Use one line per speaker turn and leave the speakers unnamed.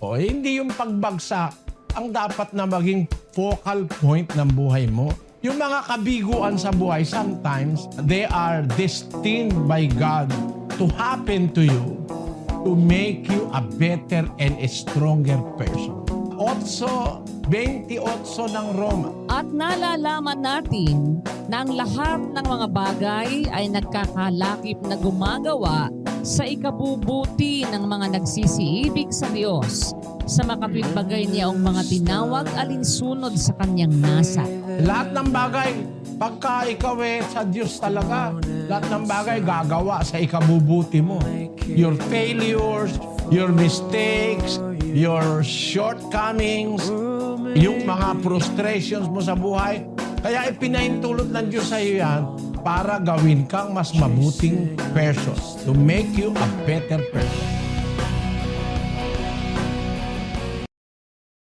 O, hindi yung pagbagsak ang dapat na maging focal point ng buhay mo. Yung mga kabiguan sa buhay, sometimes, they are destined by God to happen to you to make you a better and a stronger person. 8:28 ng Roma.
At nalalaman natin na ang lahat ng mga bagay ay nagkakalakip na gumagawa sa ikabubuti ng mga nagsisiibig sa Diyos, sa makatwid bagay niya ang mga tinawag alinsunod sa kanyang nasa.
Lahat ng bagay, pagka ikaw sa Diyos talaga, lahat ng bagay gagawa sa ikabubuti mo. Your failures, your mistakes, your shortcomings, yung mga frustrations mo sa buhay. Kaya ipinaintulot ng Diyos sa iyo yan para gawin kang mas mabuting person, to make you a better person.